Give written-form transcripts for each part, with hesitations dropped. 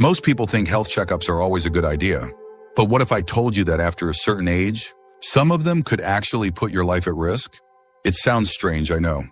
Most people think health checkups are always a good idea. But what if I told you that after a certain age, some of them could actually put your life at risk? It sounds strange, I know.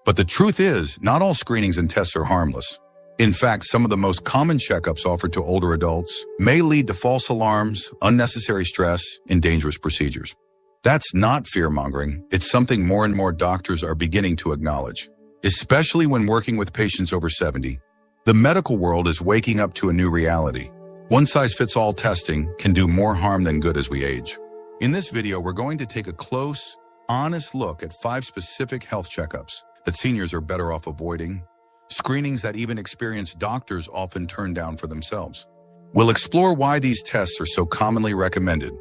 But the truth is, not all screenings and tests are harmless. In fact, some of the most common checkups offered to older adults may lead to false alarms, unnecessary stress, and dangerous procedures. That's not fear-mongering. It's something more and more doctors are beginning to acknowledge, especially when working with patients over 70. The medical world is waking up to a new reality. One-size-fits-all testing can do more harm than good as we age. In this video, we're going to take a close, honest look at 5 specific health checkups that seniors are better off avoiding, screenings that even experienced doctors often turn down for themselves. We'll explore why these tests are so commonly recommended,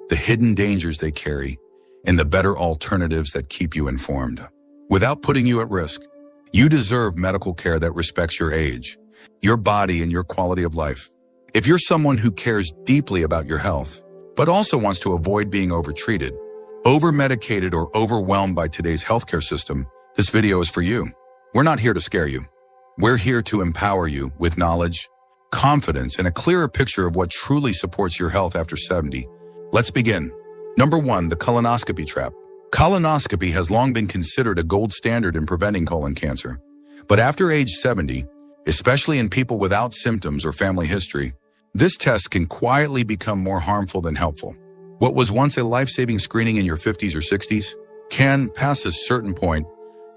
the hidden dangers they carry, and the better alternatives that keep you informed. Without putting you at risk, you deserve medical care that respects your age, your body, and your quality of life. If you're someone who cares deeply about your health, but also wants to avoid being overtreated, over-medicated, or overwhelmed by today's healthcare system, this video is for you. We're not here to scare you. We're here to empower you with knowledge, confidence, and a clearer picture of what truly supports your health after 70. Let's begin. Number 1, the colonoscopy trap. Colonoscopy has long been considered a gold standard in preventing colon cancer. But after age 70, especially in people without symptoms or family history, this test can quietly become more harmful than helpful. What was once a life-saving screening in your 50s or 60s can, past a certain point,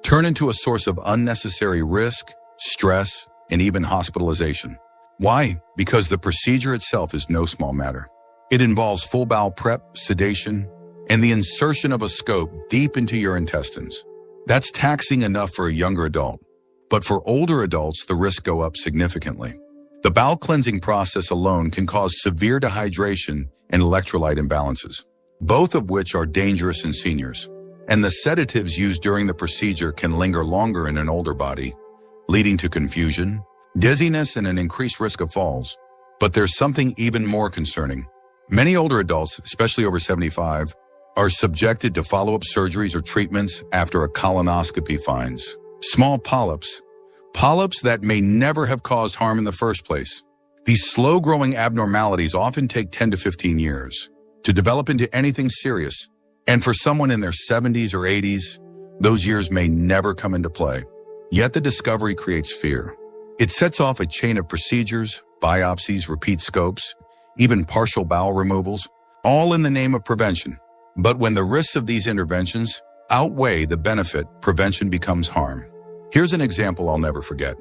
turn into a source of unnecessary risk, stress, and even hospitalization. Why? Because the procedure itself is no small matter. It involves full bowel prep, sedation, and the insertion of a scope deep into your intestines. That's taxing enough for a younger adult. But for older adults, the risks go up significantly. The bowel cleansing process alone can cause severe dehydration and electrolyte imbalances, both of which are dangerous in seniors. And the sedatives used during the procedure can linger longer in an older body, leading to confusion, dizziness, and an increased risk of falls. But there's something even more concerning. Many older adults, especially over 75, are subjected to follow-up surgeries or treatments after a colonoscopy finds small polyps that may never have caused harm in the first place. These slow-growing abnormalities often take 10 to 15 years to develop into anything serious. And for someone in their 70s or 80s, those years may never come into play. Yet the discovery creates fear. It sets off a chain of procedures, biopsies, repeat scopes, even partial bowel removals, all in the name of prevention. But when the risks of these interventions outweigh the benefit, prevention becomes harm. Here's an example I'll never forget.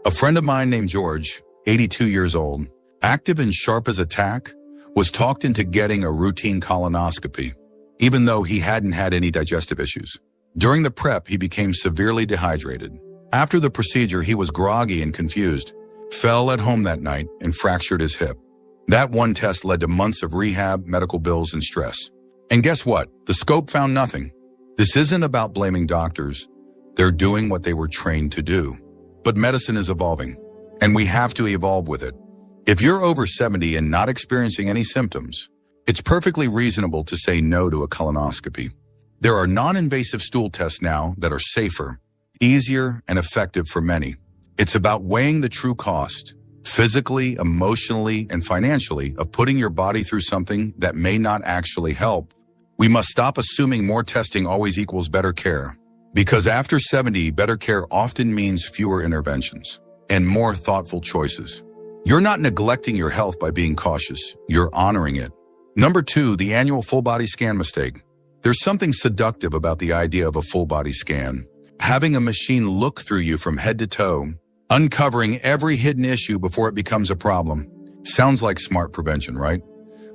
A friend of mine named George, 82 years old, active and sharp as a tack, was talked into getting a routine colonoscopy, even though he hadn't had any digestive issues. During the prep, he became severely dehydrated. After the procedure, he was groggy and confused, fell at home that night, and fractured his hip. That one test led to months of rehab, medical bills, and stress. And guess what? The scope found nothing. This isn't about blaming doctors. They're doing what they were trained to do. But medicine is evolving, and we have to evolve with it. If you're over 70 and not experiencing any symptoms, it's perfectly reasonable to say no to a colonoscopy. There are non-invasive stool tests now that are safer, easier, and effective for many. It's about weighing the true cost, physically, emotionally, and financially, of putting your body through something that may not actually help. We must stop assuming more testing always equals better care. Because after 70, better care often means fewer interventions and more thoughtful choices. You're not neglecting your health by being cautious. You're honoring it. Number 2, the annual full body scan mistake. There's something seductive about the idea of a full body scan. Having a machine look through you from head to toe, uncovering every hidden issue before it becomes a problem. Sounds like smart prevention, right?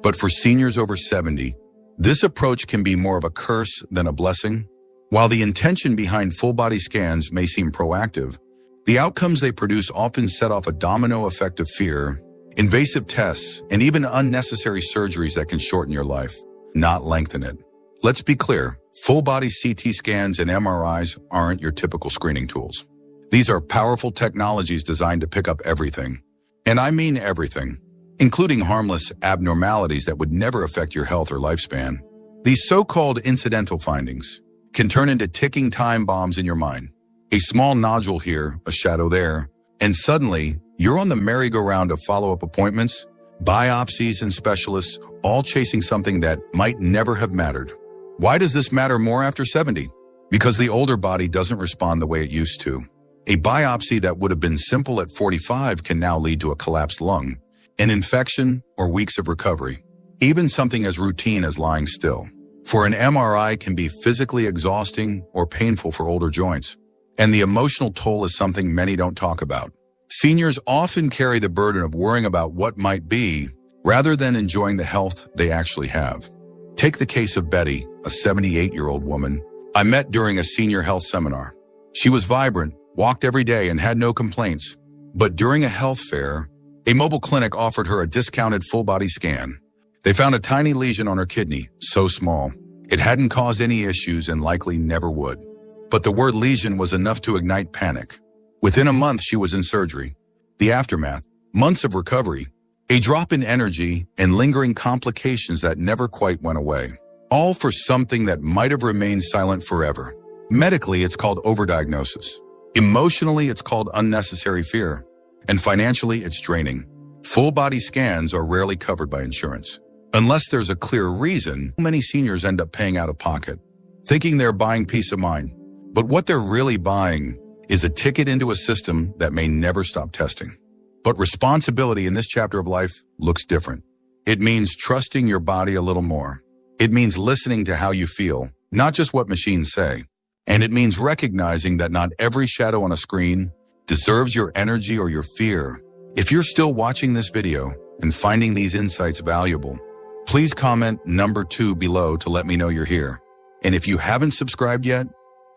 But for seniors over 70, this approach can be more of a curse than a blessing. While the intention behind full-body scans may seem proactive, the outcomes they produce often set off a domino effect of fear, invasive tests, and even unnecessary surgeries that can shorten your life, not lengthen it. Let's be clear, full-body CT scans and MRIs aren't your typical screening tools. These are powerful technologies designed to pick up everything. And I mean everything, including harmless abnormalities that would never affect your health or lifespan. These so-called incidental findings can turn into ticking time bombs in your mind. A small nodule here, a shadow there, and suddenly You're on the merry-go-round of follow-up appointments, biopsies, and specialists, all chasing something that might never have mattered. Why does this matter more after 70? Because the older body doesn't respond the way it used to. A biopsy that would have been simple at 45 can now lead to a collapsed lung, an infection, or weeks of recovery. Even something as routine as lying still. For an MRI can be physically exhausting or painful for older joints. And the emotional toll is something many don't talk about. Seniors often carry the burden of worrying about what might be, rather than enjoying the health they actually have. Take the case of Betty, a 78-year-old woman I met during a senior health seminar. She was vibrant, walked every day, and had no complaints. But during a health fair, a mobile clinic offered her a discounted full-body scan. They found a tiny lesion on her kidney, so small. It hadn't caused any issues and likely never would. But the word lesion was enough to ignite panic. Within a month, she was in surgery. The aftermath, months of recovery, a drop in energy, and lingering complications that never quite went away. All for something that might have remained silent forever. Medically, it's called overdiagnosis. Emotionally, it's called unnecessary fear. And financially, it's draining. Full-body scans are rarely covered by insurance. Unless there's a clear reason, many seniors end up paying out of pocket, thinking they're buying peace of mind. But what they're really buying is a ticket into a system that may never stop testing. But responsibility in this chapter of life looks different. It means trusting your body a little more. It means listening to how you feel, not just what machines say. And it means recognizing that not every shadow on a screen deserves your energy or your fear. If you're still watching this video and finding these insights valuable, please comment number 2 below to let me know you're here. And if you haven't subscribed yet,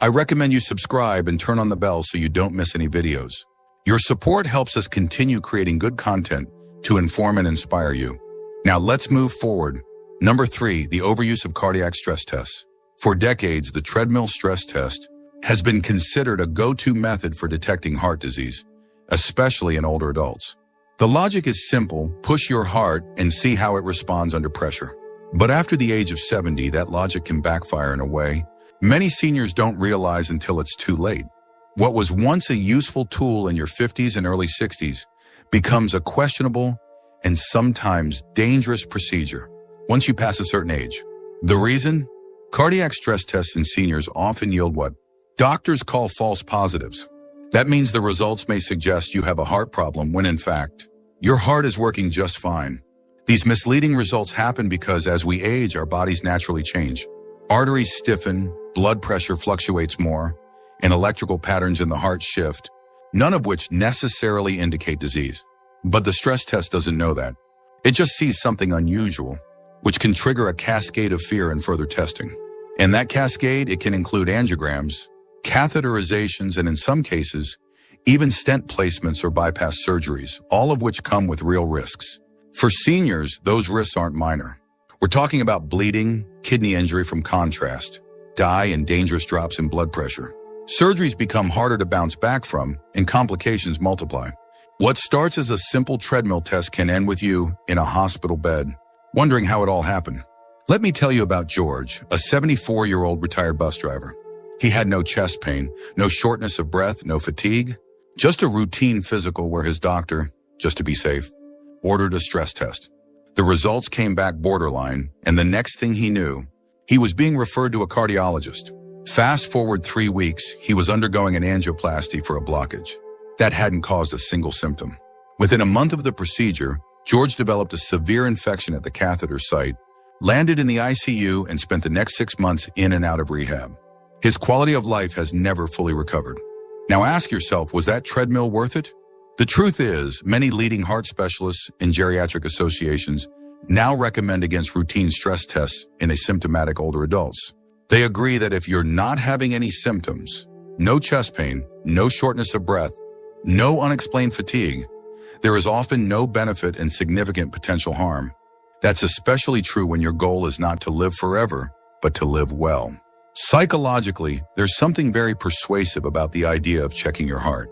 I recommend you subscribe and turn on the bell so you don't miss any videos. Your support helps us continue creating good content to inform and inspire you. Now let's move forward. Number 3, the overuse of cardiac stress tests. For decades, the treadmill stress test has been considered a go-to method for detecting heart disease, especially in older adults. The logic is simple: push your heart and see how it responds under pressure. But after the age of 70, that logic can backfire in a way many seniors don't realize until it's too late. What was once a useful tool in your 50s and early 60s becomes a questionable and sometimes dangerous procedure once you pass a certain age. The reason? Cardiac stress tests in seniors often yield what doctors call false positives. That means the results may suggest you have a heart problem when in fact, your heart is working just fine. These misleading results happen because as we age, our bodies naturally change. Arteries stiffen, blood pressure fluctuates more, and electrical patterns in the heart shift, none of which necessarily indicate disease. But the stress test doesn't know that. It just sees something unusual, which can trigger a cascade of fear and further testing. And that cascade, it can include angiograms, catheterizations, and in some cases, even stent placements or bypass surgeries, all of which come with real risks. For seniors, those risks aren't minor. We're talking about bleeding, kidney injury from contrast, dye, and dangerous drops in blood pressure. Surgeries become harder to bounce back from, and complications multiply. What starts as a simple treadmill test can end with you in a hospital bed, wondering how it all happened. Let me tell you about George, a 74-year-old retired bus driver. He had no chest pain, no shortness of breath, no fatigue, just a routine physical where his doctor, just to be safe, ordered a stress test. The results came back borderline, and the next thing he knew, he was being referred to a cardiologist. Fast forward 3 weeks, he was undergoing an angioplasty for a blockage. That hadn't caused a single symptom. Within a month of the procedure, George developed a severe infection at the catheter site, landed in the ICU, and spent the next 6 months in and out of rehab. His quality of life has never fully recovered. Now ask yourself, was that treadmill worth it? The truth is, many leading heart specialists and geriatric associations now recommend against routine stress tests in asymptomatic older adults. They agree that if you're not having any symptoms, no chest pain, no shortness of breath, no unexplained fatigue, there is often no benefit and significant potential harm. That's especially true when your goal is not to live forever, but to live well. Psychologically, there's something very persuasive about the idea of checking your heart.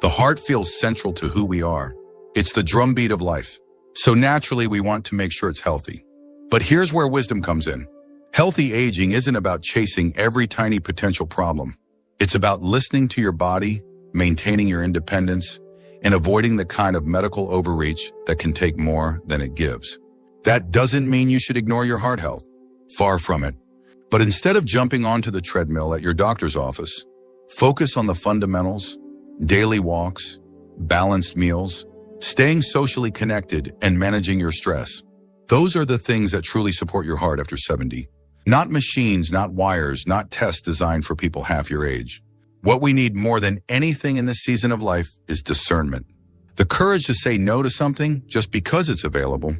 The heart feels central to who we are. It's the drumbeat of life. So naturally, we want to make sure it's healthy. But here's where wisdom comes in. Healthy aging isn't about chasing every tiny potential problem. It's about listening to your body, maintaining your independence, and avoiding the kind of medical overreach that can take more than it gives. That doesn't mean you should ignore your heart health. Far from it. But instead of jumping onto the treadmill at your doctor's office, focus on the fundamentals, daily walks, balanced meals, staying socially connected, and managing your stress. Those are the things that truly support your heart after 70. Not machines, not wires, not tests designed for people half your age. What we need more than anything in this season of life is discernment. The courage to say no to something just because it's available.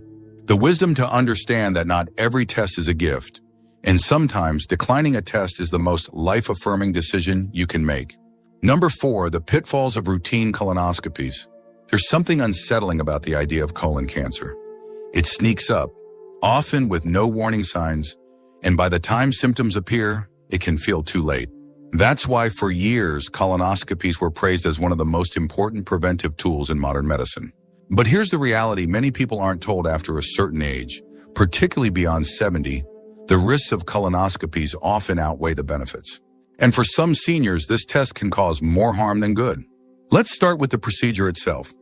The wisdom to understand that not every test is a gift. And sometimes declining a test is the most life-affirming decision you can make. Number 4, the pitfalls of routine colonoscopies. There's something unsettling about the idea of colon cancer. It sneaks up, often with no warning signs, and by the time symptoms appear, it can feel too late. That's why for years, colonoscopies were praised as one of the most important preventive tools in modern medicine. But here's the reality many people aren't told after a certain age, particularly beyond 70, the risks of colonoscopies often outweigh the benefits. And for some seniors, this test can cause more harm than good. Let's start with the procedure itself.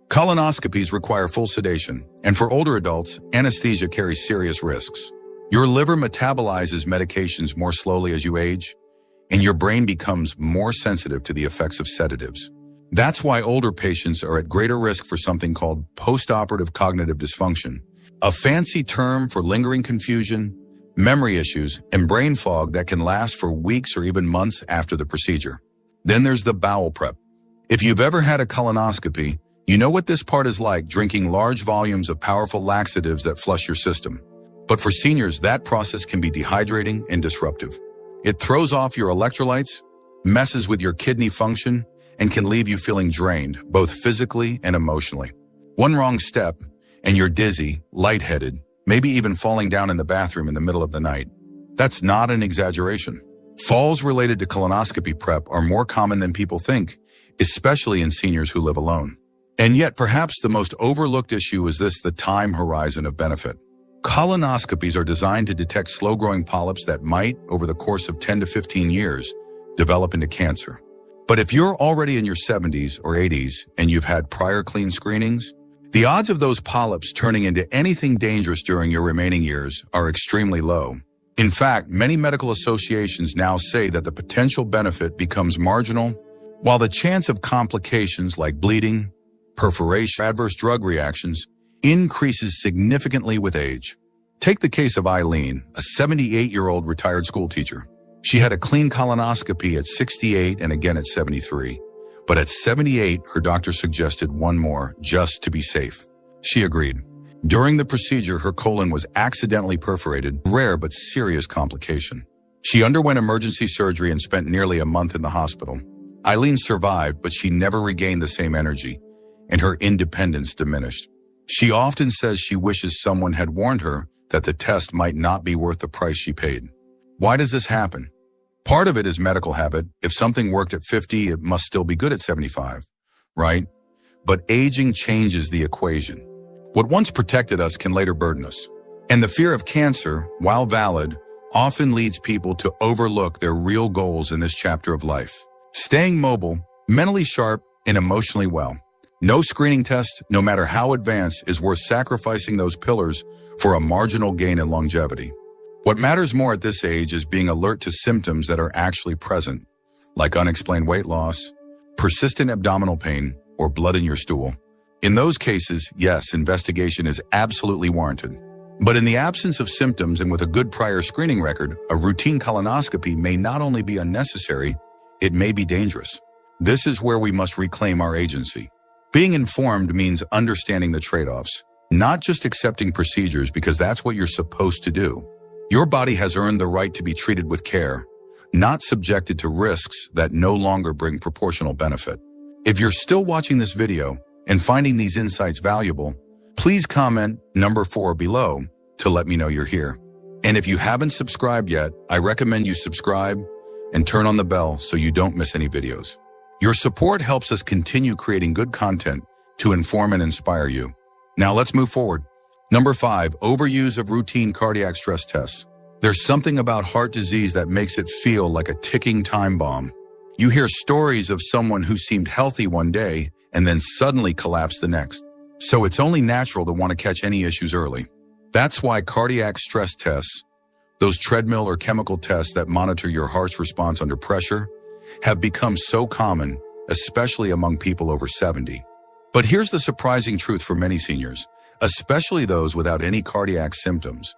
Colonoscopies require full sedation, and for older adults, anesthesia carries serious risks. Your liver metabolizes medications more slowly as you age, and your brain becomes more sensitive to the effects of sedatives. That's why older patients are at greater risk for something called postoperative cognitive dysfunction, a fancy term for lingering confusion, memory issues, and brain fog that can last for weeks or even months after the procedure. Then there's the bowel prep. If you've ever had a colonoscopy, you know what this part is like, drinking large volumes of powerful laxatives that flush your system. But for seniors, that process can be dehydrating and disruptive. It throws off your electrolytes, messes with your kidney function, and can leave you feeling drained, both physically and emotionally. One wrong step, and you're dizzy, lightheaded, maybe even falling down in the bathroom in the middle of the night. That's not an exaggeration. Falls related to colonoscopy prep are more common than people think, especially in seniors who live alone. And yet, perhaps the most overlooked issue is the time horizon of benefit. Colonoscopies are designed to detect slow-growing polyps that might, over the course of 10 to 15 years, develop into cancer. But if you're already in your 70s or 80s and you've had prior clean screenings, the odds of those polyps turning into anything dangerous during your remaining years are extremely low. In fact, many medical associations now say that the potential benefit becomes marginal, while the chance of complications like bleeding, perforation, or adverse drug reactions increases significantly with age. Take the case of Eileen, a 78-year-old retired school teacher. She had a clean colonoscopy at 68 and again at 73. But at 78, her doctor suggested one more, just to be safe. She agreed. During the procedure, her colon was accidentally perforated, rare but serious complication. She underwent emergency surgery and spent nearly a month in the hospital. Eileen survived, but she never regained the same energy, and her independence diminished. She often says she wishes someone had warned her that the test might not be worth the price she paid. Why does this happen? Part of it is medical habit. If something worked at 50, it must still be good at 75, right? But aging changes the equation. What once protected us can later burden us. And the fear of cancer, while valid, often leads people to overlook their real goals in this chapter of life. Staying mobile, mentally sharp, and emotionally well. No screening test, no matter how advanced, is worth sacrificing those pillars for a marginal gain in longevity. What matters more at this age is being alert to symptoms that are actually present, like unexplained weight loss, persistent abdominal pain, or blood in your stool. In those cases, yes, investigation is absolutely warranted. But in the absence of symptoms and with a good prior screening record, a routine colonoscopy may not only be unnecessary, it may be dangerous. This is where we must reclaim our agency. Being informed means understanding the trade-offs, not just accepting procedures because that's what you're supposed to do. Your body has earned the right to be treated with care, not subjected to risks that no longer bring proportional benefit. If you're still watching this video and finding these insights valuable, please comment number 4 below to let me know you're here. And if you haven't subscribed yet, I recommend you subscribe and turn on the bell so you don't miss any videos. Your support helps us continue creating good content to inform and inspire you. Now let's move forward. Number 5, overuse of routine cardiac stress tests. There's something about heart disease that makes it feel like a ticking time bomb. You hear stories of someone who seemed healthy one day and then suddenly collapse the next. So it's only natural to want to catch any issues early. That's why cardiac stress tests, those treadmill or chemical tests that monitor your heart's response under pressure, have become so common, especially among people over 70. But here's the surprising truth for many seniors, especially those without any cardiac symptoms.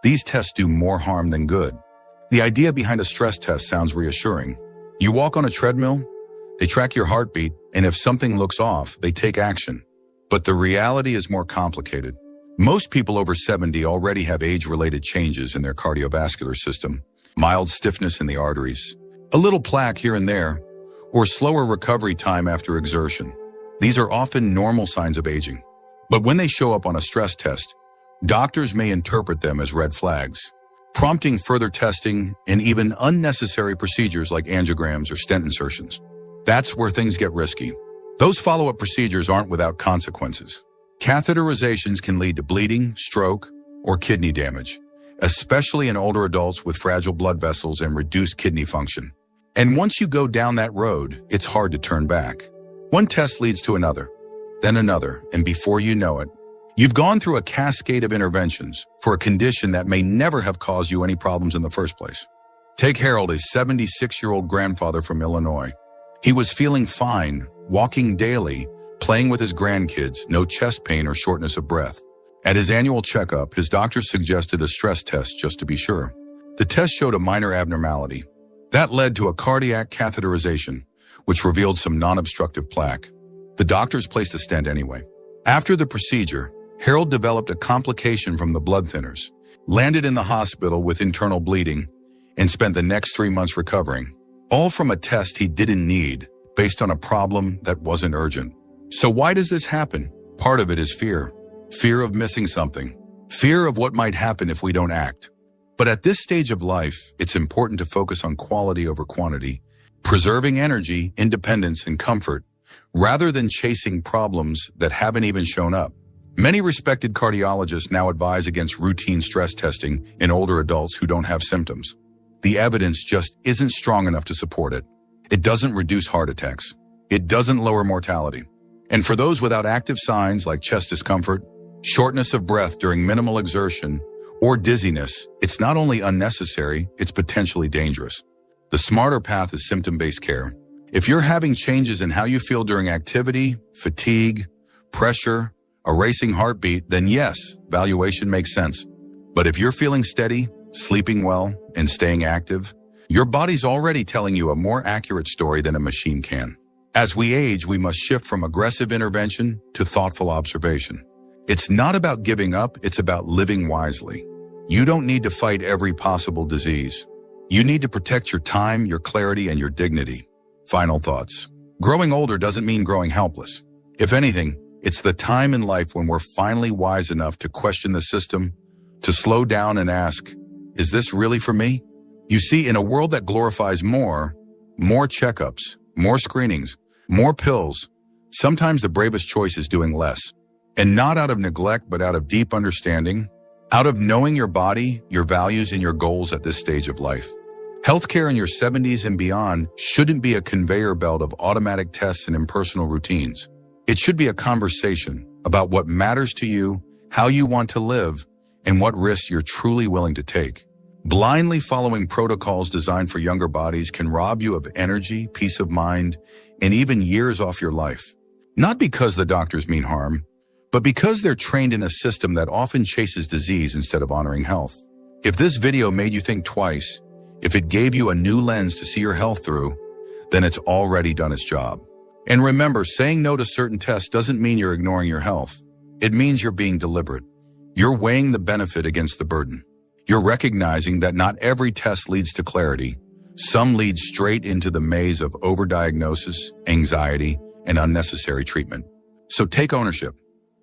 These tests do more harm than good. The idea behind a stress test sounds reassuring. You walk on a treadmill, they track your heartbeat, and if something looks off, they take action. But the reality is more complicated. Most people over 70 already have age-related changes in their cardiovascular system, mild stiffness in the arteries, a little plaque here and there, or slower recovery time after exertion. These are often normal signs of aging. But when they show up on a stress test, doctors may interpret them as red flags, prompting further testing and even unnecessary procedures like angiograms or stent insertions. That's where things get risky. Those follow-up procedures aren't without consequences. Catheterizations can lead to bleeding, stroke, or kidney damage, especially in older adults with fragile blood vessels and reduced kidney function. And once you go down that road, it's hard to turn back. One test leads to another, then another, and before you know it, you've gone through a cascade of interventions for a condition that may never have caused you any problems in the first place. Take Harold, a 76-year-old grandfather from Illinois. He was feeling fine, walking daily, playing with his grandkids, no chest pain or shortness of breath. At his annual checkup, his doctor suggested a stress test just to be sure. The test showed a minor abnormality. That led to a cardiac catheterization, which revealed some non-obstructive plaque. The doctors placed a stent anyway. After the procedure, Harold developed a complication from the blood thinners, landed in the hospital with internal bleeding, and spent the next 3 months recovering, all from a test he didn't need based on a problem that wasn't urgent. So why does this happen? Part of it is fear. Fear of missing something. Fear of what might happen if we don't act. But at this stage of life, it's important to focus on quality over quantity, preserving energy, independence, and comfort, rather than chasing problems that haven't even shown up. Many respected cardiologists now advise against routine stress testing in older adults who don't have symptoms. The evidence just isn't strong enough to support it. It doesn't reduce heart attacks. It doesn't lower mortality. And for those without active signs like chest discomfort, shortness of breath during minimal exertion, or dizziness, it's not only unnecessary, it's potentially dangerous. The smarter path is symptom-based care. If you're having changes in how you feel during activity, fatigue, pressure, a racing heartbeat, then yes, evaluation makes sense. But if you're feeling steady, sleeping well, and staying active, your body's already telling you a more accurate story than a machine can. As we age, we must shift from aggressive intervention to thoughtful observation. It's not about giving up, it's about living wisely. You don't need to fight every possible disease. You need to protect your time, your clarity, and your dignity. Final thoughts. Growing older doesn't mean growing helpless. If anything, it's the time in life when we're finally wise enough to question the system, to slow down and ask, is this really for me? You see, in a world that glorifies more checkups, more screenings, more pills, sometimes the bravest choice is doing less. And not out of neglect, but out of deep understanding, out of knowing your body, your values, and your goals at this stage of life. Healthcare in your 70s and beyond shouldn't be a conveyor belt of automatic tests and impersonal routines. It should be a conversation about what matters to you, how you want to live, and what risks you're truly willing to take. Blindly following protocols designed for younger bodies can rob you of energy, peace of mind, and even years off your life. Not because the doctors mean harm, but because they're trained in a system that often chases disease instead of honoring health. If this video made you think twice, if it gave you a new lens to see your health through, then it's already done its job. And remember, saying no to certain tests doesn't mean you're ignoring your health. It means you're being deliberate. You're weighing the benefit against the burden. You're recognizing that not every test leads to clarity. Some lead straight into the maze of overdiagnosis, anxiety, and unnecessary treatment. So take ownership.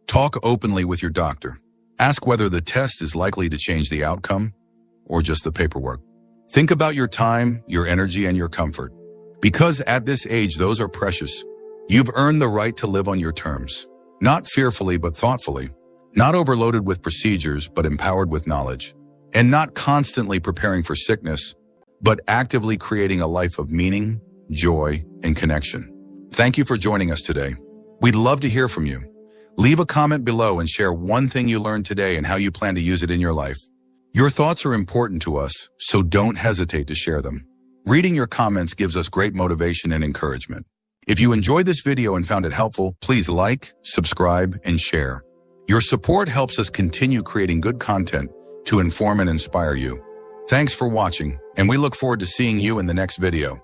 Talk openly with your doctor. Ask whether the test is likely to change the outcome or just the paperwork. Think about your time, your energy, and your comfort. Because at this age, those are precious. You've earned the right to live on your terms. Not fearfully, but thoughtfully. Not overloaded with procedures, but empowered with knowledge. And not constantly preparing for sickness, but actively creating a life of meaning, joy, and connection. Thank you for joining us today. We'd love to hear from you. Leave a comment below and share one thing you learned today and how you plan to use it in your life. Your thoughts are important to us, so don't hesitate to share them. Reading your comments gives us great motivation and encouragement. If you enjoyed this video and found it helpful, please like, subscribe, and share. Your support helps us continue creating good content to inform and inspire you. Thanks for watching, and we look forward to seeing you in the next video.